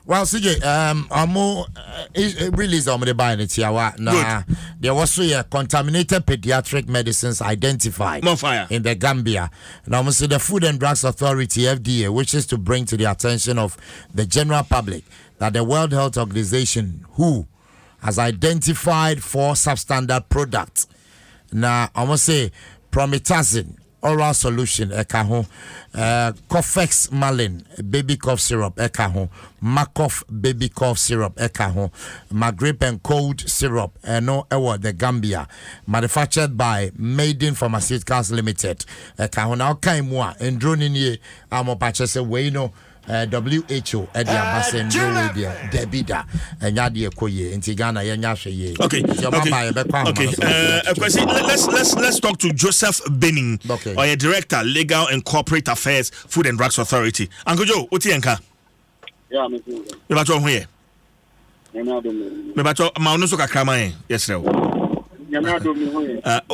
Well, CJ, release on the buying it here. Now, there was contaminated pediatric medicines identified in the Gambia. Now, the Food and Drugs Authority (FDA) wishes to bring to the attention of the general public that the World Health Organization (WHO) has identified 4 substandard products. Now, promethazine oral solution ekaho, Cofex Malin baby cough syrup ekaho, Macof baby cough syrup ekaho, Magrip and cold syrup the Gambia, manufactured by Maiden Pharmaceuticals Limited ekaho. Now kaimwa endroni ni purchase we WHO at the ambassador debida and yadi koye in Tigana yanyashe. Okay. Let's talk to Joseph Benning, or a director, legal and corporate affairs, Food and Drugs Authority. Uncle Joe, Utienka. Yeah, me bato here. Me bato maunuso kakrama yes sir.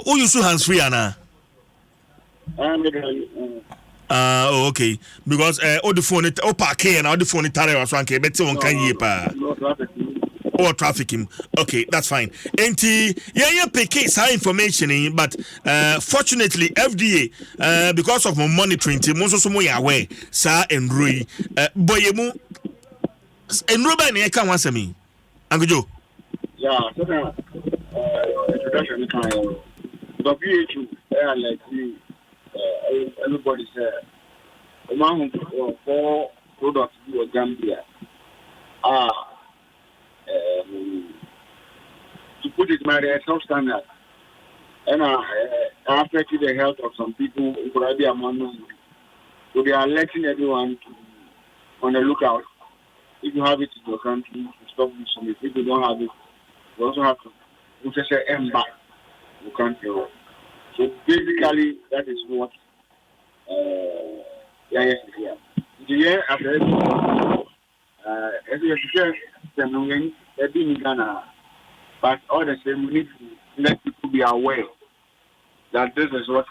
Who you so hands free ana? Oh, okay. Because all the phone and all the phone tare so anke beti won kan yie pa. Or trafficking. Okay, that's fine. Enti yeah pick some information but fortunately FDA because of monitoring team most so more aware sa enroi boyemu enro ba na kan wasami. Angojo. Yeah, so introduction time. WHO like everybody said, among 4 products in Gambia are, to put it mildly, substandard and affecting the health of some people who could be among them. So they are letting everyone to on the lookout. If you have it in your country, to stop using it. If you don't have it, you also have to embark your country. So basically, that is what. Yeah. After Ghana, but all the same, we need to let people be aware that this is what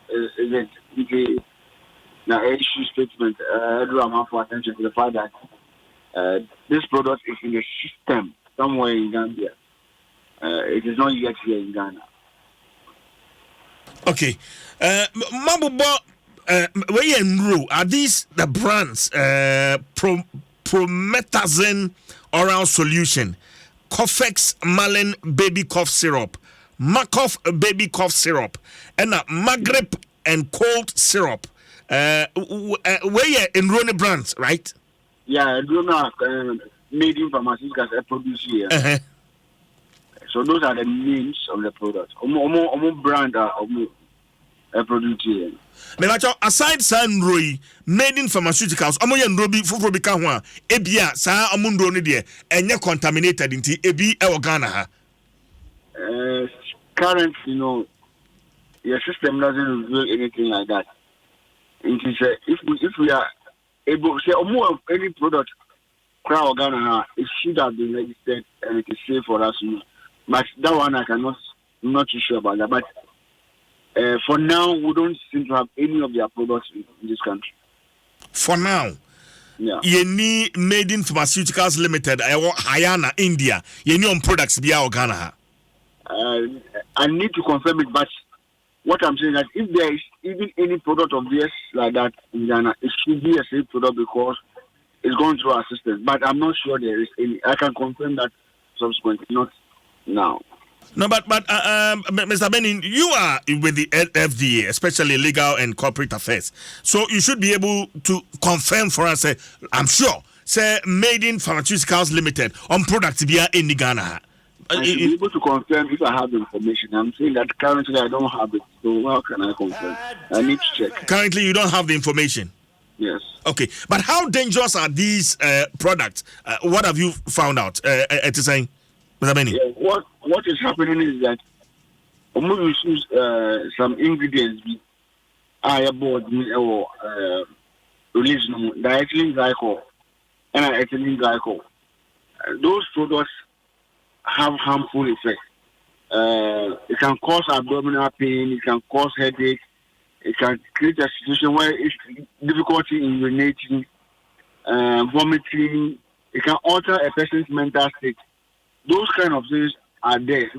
is it. Now, issue statement. Everyone have for attention to the fact that this product is in the system somewhere in Gambia. It is not yet here in Ghana. Okay, Mabubo, are these the brands? Promethazine oral solution, Cofex Malin baby cough syrup, Macof baby cough syrup, and Magrip and cold syrup. Where enrolling brands, right? Yeah, Maiden Pharmaceuticals produce here. So those are the names of the products. Omo brand produce here. Aside Sanroi, Maiden Pharmaceuticals, omo yenrobi fufuro bika ho a ebia saa omundo ne de enye contaminated nti ebi e Ghana ha. Currently, your system doesn't reveal anything like that. If we are able to say omo any product crowd Ghana, it should have been registered and it is safe for us. But that one I cannot, I'm not too sure about that. But for now, we don't seem to have any of their products in this country. For now? Yeah. You need Maiden Pharmaceuticals Limited, Hayana, India. You need on products via Ghana. I need to confirm it, but what I'm saying is that if there is even any product of theirs like that in Ghana, it should be a safe product because it's going through our system. But I'm not sure there is any. I can confirm that subsequently, not now. No, but Mr. Benin, you are with the FDA, especially legal and corporate affairs. So you should be able to confirm for us, I'm sure, say Maiden Pharmaceuticals Limited on products via in Ghana. I should be able to confirm if I have the information. I'm saying that currently I don't have it. So how can I confirm? I need to check. Currently you don't have the information? Yes. Okay, but how dangerous are these products? What have you found out? Saying, Mr. Benny? Yeah, what is happening is that we use some ingredients, or release diethylene glycol and ethylene glycol. Those products have harmful effects. It can cause abdominal pain, it can cause headache, it can create a situation where it's difficulty in urinating, vomiting, it can alter a person's mental state. Those kind of things are there.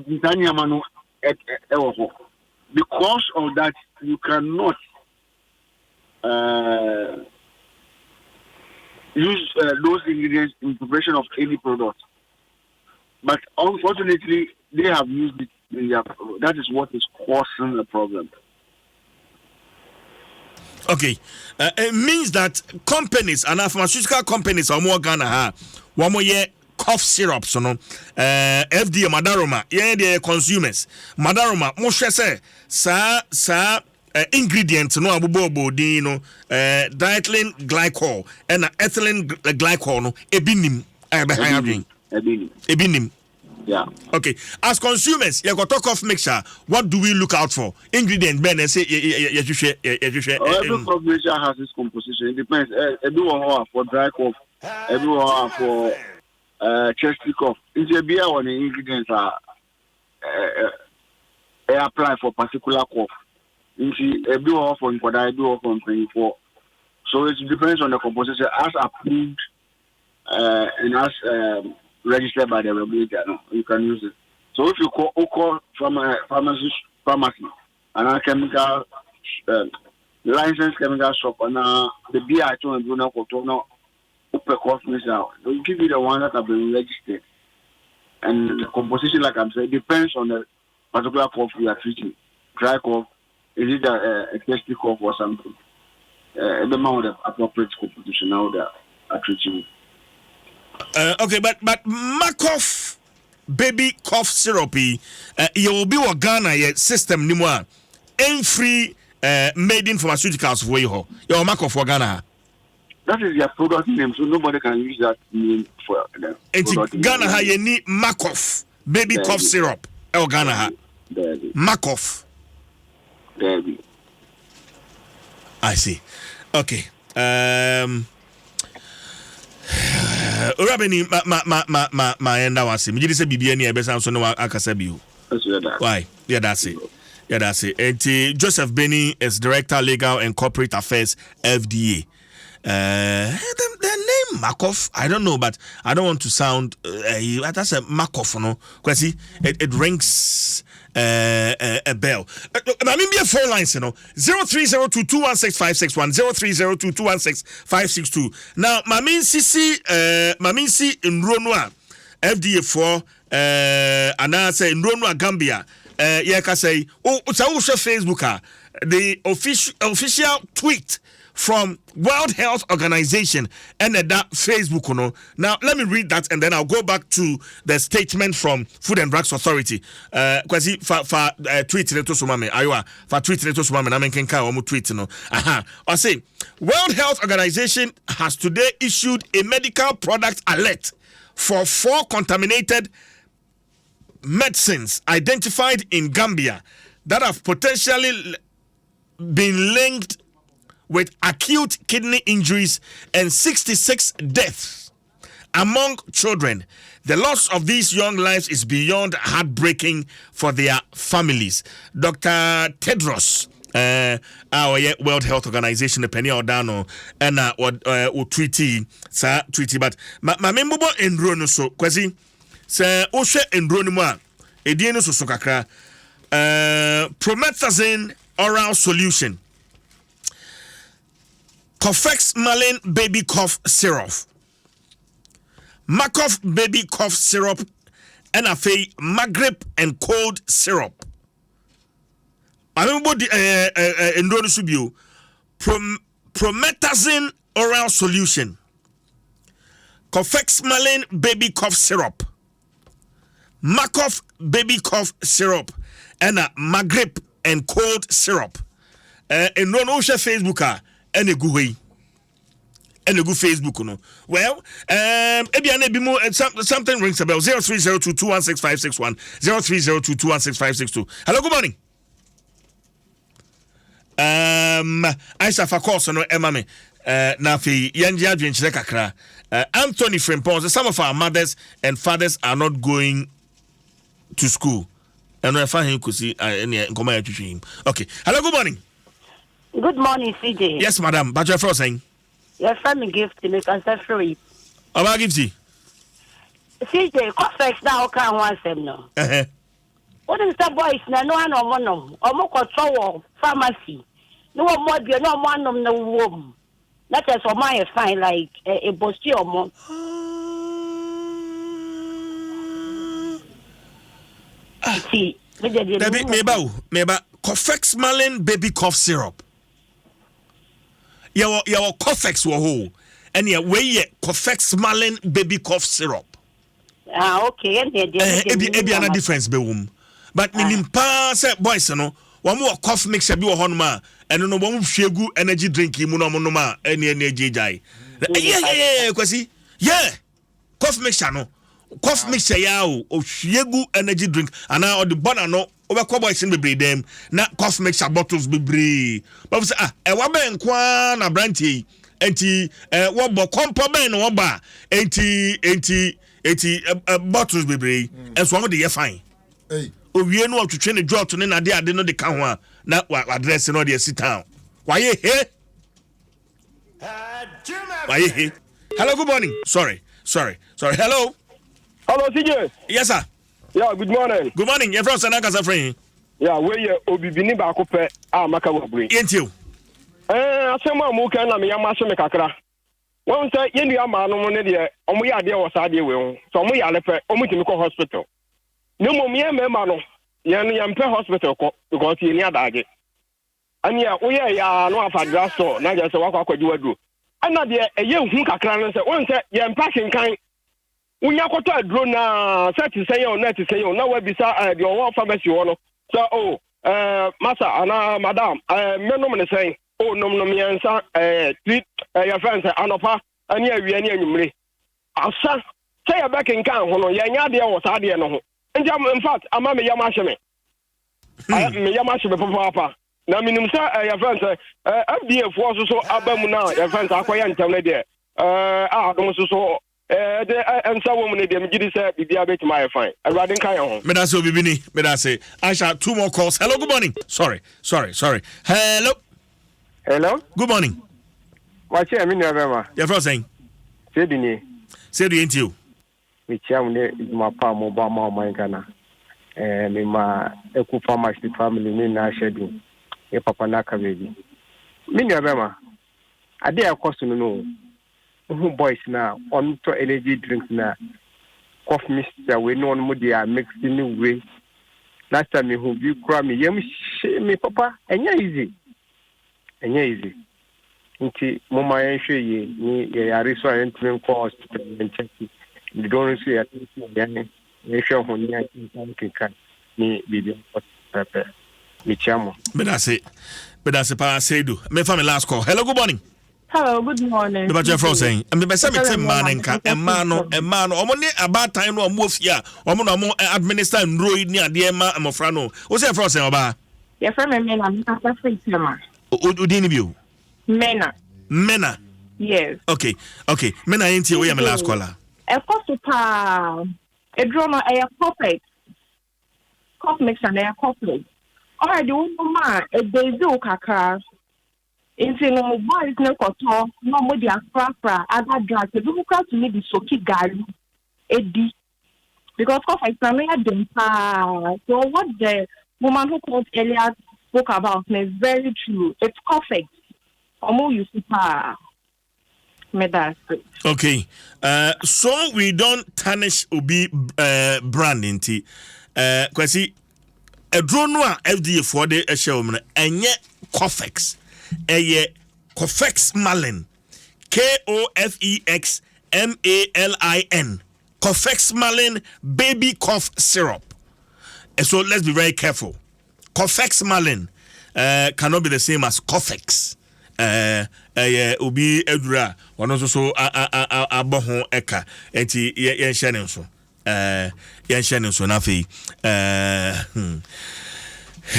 Because of that, you cannot use those ingredients in preparation of any product. But unfortunately, they have used it. That is what is causing the problem. Okay, it means that companies and pharmaceutical companies are more Ghana one more year cough syrup, so no FDA Madaroma, the consumers Madaroma, Moshe say sa ingredients no abubo dino diethylene glycol and ethylene glycol no ebinim ebinim. Yeah. Okay. As consumers, you got talk of mixture. What do we look out for? Ingredient, Ben, say every cough mixture has its composition. It depends. Everyone for dry cough, everyone for chesty cough. In the beer, when the ingredients are apply for particular cough. In the everyone for everyone for 24. So it depends on the composition as approved and as registered by the regulator. No, you can use it. So if you call from a pharmacy and a chemical licensed chemical shop and the beer I told you now upper cough mixture, they'll give you the one that have been registered. And the composition, like I'm saying, depends on the particular cough you are treating. Dry cough, is it a chesty cough or something? The amount of appropriate composition now that are treating. Okay, but Macof baby cough syrup, you will be a Ghana system ni more. Ain't free made in pharmaceuticals for you. Your Macof for Ghana. That is your product name, so nobody can use that name for them. It's Ghana ha you need Macof baby cough syrup. El Ghana ha. Macof. I see. Okay. Urabeni ma enda wase. Me say bibia ni ebe so no akasa bi. Why? Yeah, that's it. And Joseph Benny is Director Legal and Corporate Affairs FDA. The name Markov, I don't know, but I don't want to sound that's a Markov, no, because it rings a bell. I mean, be a phone line, you know, 0302216561, 0302216562. Now, Mamin Sisi in Ronwa, FDA for and I say in Ronwa Gambia. Yeah, can say, it's a Facebook, the official tweet from World Health Organization and that Facebook. No. Now, let me read that and then I'll go back to the statement from Food and Drugs Authority. Because for tweet it to Sumame, Iowa, for tweet it to Sumame, I mean, can tweet no. I say, World Health Organization has today issued a medical product alert for 4 contaminated medicines identified in Gambia that have potentially been linked with acute kidney injuries and 66 deaths among children. The loss of these young lives is beyond heartbreaking for their families. Dr. Tedros, our World Health Organization, Penny Odano, and treaty, but my member in Rono so, Quasi, Sir Osha and Ronuma, Ediano Sokakra, promethazine oral solution. Cofex Malin baby cough syrup, Macof baby cough syrup, and a Magrip and cold syrup. I remember the Indonesian promethazine oral solution, Cofex Malin baby cough syrup, Macof baby cough syrup, and a Magrip and cold syrup. Indonesia Facebooka. And a good way, and a good Facebook, no. Well, something rings a bell. 0302216561, 0302216562. Hello, good morning. I shall for course no emame. Nafi Yanja Kakra. Anthony Frimpons. Some of our mothers and fathers are not going to school, and I find him to see any him. Okay. Hello, good morning. Good morning, CJ. Yes, madam. But your first saying? Your family gift to make us free. About gift. CJ, Cofex now can once them no. What is the boys? No one or one of them. Or more control pharmacy. No more, you no one of no womb. That is for my fine like a bossy or more. See, maybe Cofex Malin baby cough syrup. Your Cofex were whole. And yeah, where ye Cofex Malin baby cough syrup. Okay, and be another difference be womb. But in pass boys no one more cough mixture be honma and no one shegu energy drink monoma any energy jai. Yeah, kwasi. Yeah. Cough mixture no. Cough mixture ya o shegu energy drink and now the banana no over boys in be them na cough mixture bottles be bree. But say e wa ben kwa na branty enti wo bo kompo ben no ba enti bottles be bree and so dey fine. Hey. Owie no twetwe ne drop ne na de ade no de ka ho a na address no de sit town. Why he? Why he? Hello, good morning. Sorry. Hello. Hello, CJ. Yes, sir. Yeah, good morning. Good morning. You're from Sanaka, friend. Yeah, where you obibini ba ko pe maka wo bri. Yentio. Asema mu kan na me yama so me kakra. Won say yenu ama no ne de omo ya de wo sa de we ho. So omo ya le pe omo timi ko hospital. No mo me ma no. Yam pe hospital ko because ye ni adage. Ania wo ya no afadra so na je se wakwa kwaju wadu. Ana de eye hu kakra no say won say yam pa kinkan. Unya kwata adro na set say on net say on na we bisa the one pharmacy no. So masa ana madam me no me say nom yensa treat your friends anopa ani awie ani anwumre. Asa say ya back in kan ho no ye nya de wo sa de no ho. In fact, I'm a Yamashame. I am a Yamashame Papa. Now, minimum, sir, your friends, FDF was so Abamuna, your friends are quite intermediate. Don't so. And some woman, they said, be a bit my fine. I rather kind of Medaso Bibini, Medase. I shall 2 more calls. Hello, good morning. Sorry. Hello. Good morning. What's your meaning, Emma? You're from saying? Sydney. Say the interview. Which is my palm Obama, my Ghana. And in my eco farmers, the family, in our schedule, a papanaka baby. Many of them, I dare cost to know who boys now on to energy drinks now. Cough mister, we know Mudia mixed in new way. Last time you cry me, me, papa, and easy. Nti mama ehwe ye ni ye yare so antime ko hospital ncheki the don't see at yani ehwe ho ni ankan ni bibi pepe mi chamo bedase pa sedu me fa me last call. Hello, good morning. Hello, good morning. The battery from saying me be say me tem man nka e man no omo ni about time no omo ofia omo no omo administer nroi ni ade ma amofra no wo say from saying oba ye from me na me ka free tema udini bio Mena. Yes. Okay. Mena ain't we am last caller. A costa a drama a perfect. Cough mix and a coffee. Already woman a bezu kaka. Into no boys no koto, no modia fra other drugs. The people come to me the soki gari. Edi. Because cough is not a so what the woman who called earlier spoke about is very true. It's perfect. Okay. So we don't tarnish Obi brand inti. Kwasi a drone one FDA for the show and yet Cofex. Cofex Malin. KOFEXMALIN. Cofex Malin baby cough syrup. And so let's be very careful. Cofex Malin cannot be the same as Cofex. Obi Edra, one also so aboho eka, enti yen share nso. Yen share nso na fe.